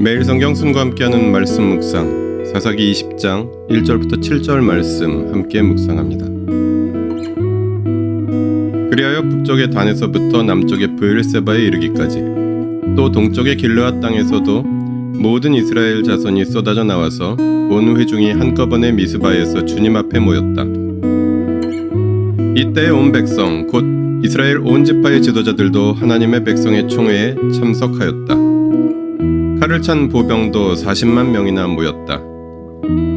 매일 성경 순과 함께하는 말씀 묵상, 사사기 20장 1절부터 7절 말씀 함께 묵상합니다. 그리하여 북쪽의 단에서부터 남쪽의 브엘세바에 이르기까지 또 동쪽의 길르앗 땅에서도 모든 이스라엘 자손이 쏟아져 나와서 온 회중이 한꺼번에 미스바에서 주님 앞에 모였다. 이때 온 백성 곧 이스라엘 온 지파의 지도자들도 하나님의 백성의 총회에 참석하였다. 칼을 찬 보병도 40만 명이나 모였다.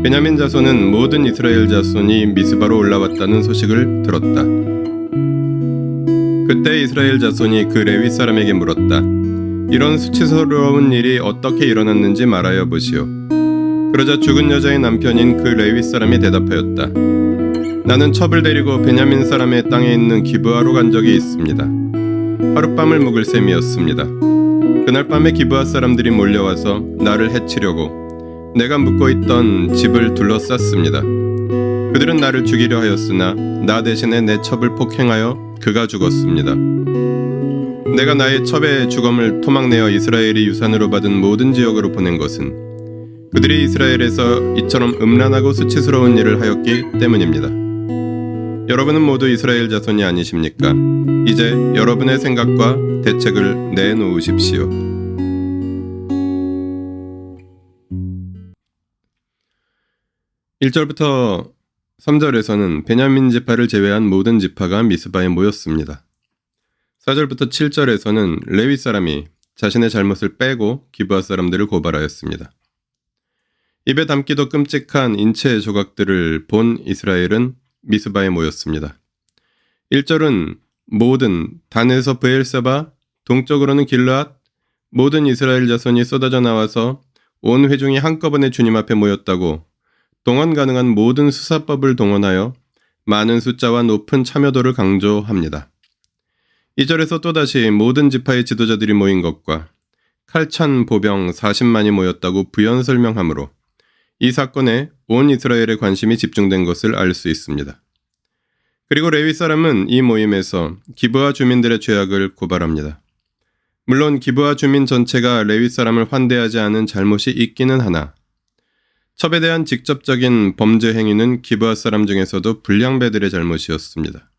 베냐민 자손은 모든 이스라엘 자손이 미스바로 올라왔다는 소식을 들었다. 그때 이스라엘 자손이 그 레위 사람에게 물었다. 이런 수치스러운 일이 어떻게 일어났는지 말하여 보시오. 그러자 죽은 여자의 남편인 그 레위 사람이 대답하였다. 나는 첩을 데리고 베냐민 사람의 땅에 있는 기브아로 간 적이 있습니다. 하룻밤을 묵을 셈이었습니다. 그날 밤에 기브아 사람들이 몰려와서 나를 해치려고 내가 묵고 있던 집을 둘러쌌습니다. 그들은 나를 죽이려 하였으나 나 대신에 내 첩을 폭행하여 그가 죽었습니다. 내가 나의 첩의 죽음을 토막내어 이스라엘이 유산으로 받은 모든 지역으로 보낸 것은 그들이 이스라엘에서 이처럼 음란하고 수치스러운 일을 하였기 때문입니다. 여러분은 모두 이스라엘 자손이 아니십니까? 이제 여러분의 생각과 대책을 내놓으십시오. (1절부터) 3절에서는 베냐민 지파를 제외한 모든 지파가 미스바에 모였습니다. 4절부터 7절에서는 레위 사람이 자신의 잘못을 빼고 기브아 사람들을 고발하였습니다. 입에 담기도 끔찍한 인체의 조각들을 본 이스라엘은 미스바에 모였습니다. 1절은 모든 단에서 브엘세바, 동쪽으로는 길르앗, 모든 이스라엘 자손이 쏟아져 나와서 온 회중이 한꺼번에 주님 앞에 모였다고 동원 가능한 모든 수사법을 동원하여 많은 숫자와 높은 참여도를 강조합니다. 2절에서 또다시 모든 지파의 지도자들이 모인 것과 칼찬 보병 40만이 모였다고 부연 설명하므로 이 사건에 온 이스라엘의 관심이 집중된 것을 알 수 있습니다. 그리고 레위 사람은 이 모임에서 기브아 주민들의 죄악을 고발합니다. 물론 기브아 주민 전체가 레위 사람을 환대하지 않은 잘못이 있기는 하나 첩에 대한 직접적인 범죄 행위는 기브아 사람 중에서도 불량배들의 잘못이었습니다.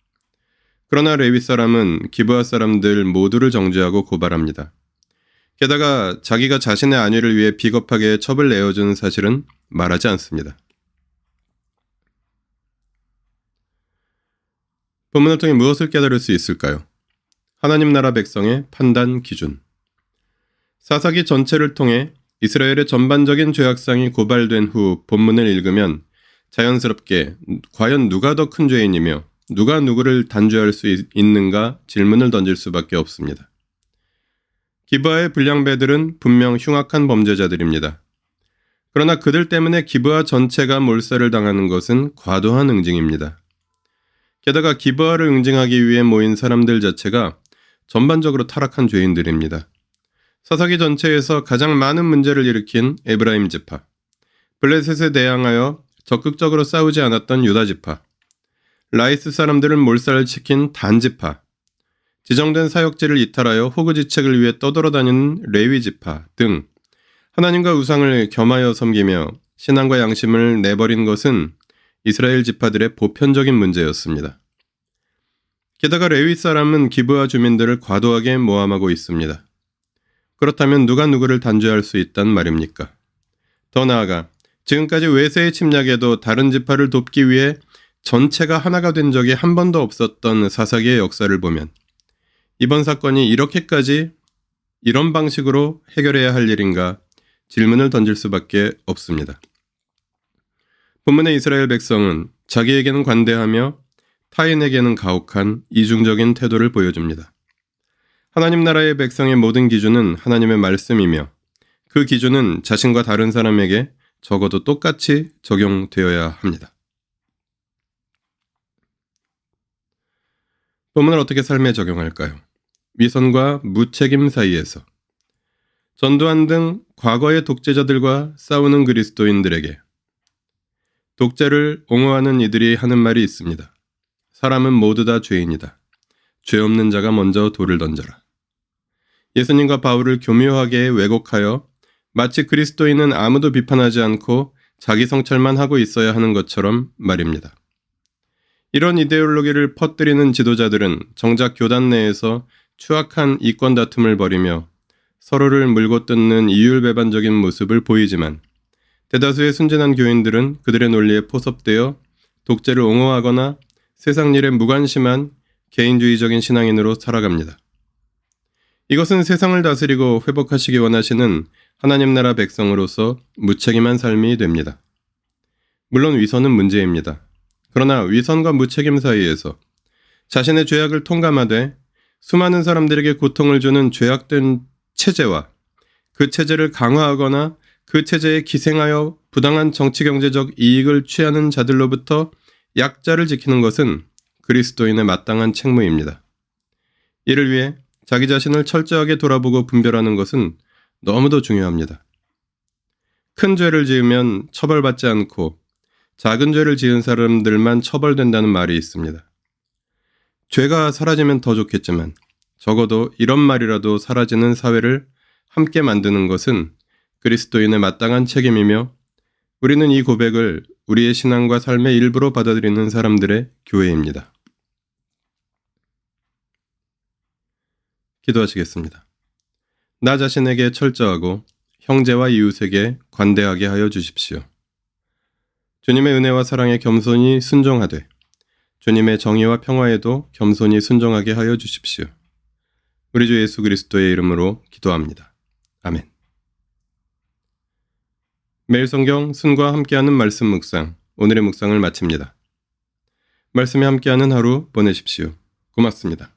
그러나 레위 사람은 기브아 사람들 모두를 정죄하고 고발합니다. 게다가 자기가 자신의 안위를 위해 비겁하게 첩을 내어준 사실은 말하지 않습니다. 본문을 통해 무엇을 깨달을 수 있을까요? 하나님 나라 백성의 판단 기준. 사사기 전체를 통해 이스라엘의 전반적인 죄악상이 고발된 후 본문을 읽으면 자연스럽게 과연 누가 더 큰 죄인이며 누가 누구를 단죄할 수 있는가 질문을 던질 수밖에 없습니다. 기브아의 불량배들은 분명 흉악한 범죄자들입니다. 그러나 그들 때문에 기브아 전체가 몰살을 당하는 것은 과도한 응징입니다. 게다가 기브아를 응징하기 위해 모인 사람들 자체가 전반적으로 타락한 죄인들입니다. 사사기 전체에서 가장 많은 문제를 일으킨 에브라임 지파, 블레셋에 대항하여 적극적으로 싸우지 않았던 유다 지파, 라이스 사람들을 몰살을 시킨 단 지파, 지정된 사역지를 이탈하여 호구지책을 위해 떠돌아다니는 레위 지파 등 하나님과 우상을 겸하여 섬기며 신앙과 양심을 내버린 것은 이스라엘 지파들의 보편적인 문제였습니다. 게다가 레위 사람은 기브아 주민들을 과도하게 모함하고 있습니다. 그렇다면 누가 누구를 단죄할 수 있단 말입니까? 더 나아가 지금까지 외세의 침략에도 다른 지파를 돕기 위해 전체가 하나가 된 적이 한 번도 없었던 사사기의 역사를 보면 이번 사건이 이렇게까지 이런 방식으로 해결해야 할 일인가 질문을 던질 수밖에 없습니다. 본문의 이스라엘 백성은 자기에게는 관대하며 타인에게는 가혹한 이중적인 태도를 보여줍니다. 하나님 나라의 백성의 모든 기준은 하나님의 말씀이며 그 기준은 자신과 다른 사람에게 적어도 똑같이 적용되어야 합니다. 본문을 어떻게 삶에 적용할까요? 위선과 무책임 사이에서 전두환 등 과거의 독재자들과 싸우는 그리스도인들에게 독재를 옹호하는 이들이 하는 말이 있습니다. 사람은 모두 다 죄인이다. 죄 없는 자가 먼저 돌을 던져라. 예수님과 바울을 교묘하게 왜곡하여 마치 그리스도인은 아무도 비판하지 않고 자기 성찰만 하고 있어야 하는 것처럼 말입니다. 이런 이데올로기를 퍼뜨리는 지도자들은 정작 교단 내에서 추악한 이권 다툼을 벌이며 서로를 물고 뜯는 이율배반적인 모습을 보이지만 대다수의 순진한 교인들은 그들의 논리에 포섭되어 독재를 옹호하거나 세상 일에 무관심한 개인주의적인 신앙인으로 살아갑니다. 이것은 세상을 다스리고 회복하시기 원하시는 하나님 나라 백성으로서 무책임한 삶이 됩니다. 물론 위선은 문제입니다. 그러나 위선과 무책임 사이에서 자신의 죄악을 통감하되 수많은 사람들에게 고통을 주는 죄악된 체제와 그 체제를 강화하거나 그 체제에 기생하여 부당한 정치경제적 이익을 취하는 자들로부터 약자를 지키는 것은 그리스도인의 마땅한 책무입니다. 이를 위해 자기 자신을 철저하게 돌아보고 분별하는 것은 너무도 중요합니다. 큰 죄를 지으면 처벌받지 않고 작은 죄를 지은 사람들만 처벌된다는 말이 있습니다. 죄가 사라지면 더 좋겠지만 적어도 이런 말이라도 사라지는 사회를 함께 만드는 것은 그리스도인의 마땅한 책임이며 우리는 이 고백을 우리의 신앙과 삶의 일부로 받아들이는 사람들의 교회입니다. 기도하시겠습니다. 나 자신에게 철저하고 형제와 이웃에게 관대하게 하여 주십시오. 주님의 은혜와 사랑에 겸손히 순종하되 주님의 정의와 평화에도 겸손히 순종하게 하여 주십시오. 우리 주 예수 그리스도의 이름으로 기도합니다. 아멘. 매일 성경 순과 함께하는 말씀 묵상, 오늘의 묵상을 마칩니다. 말씀에 함께하는 하루 보내십시오. 고맙습니다.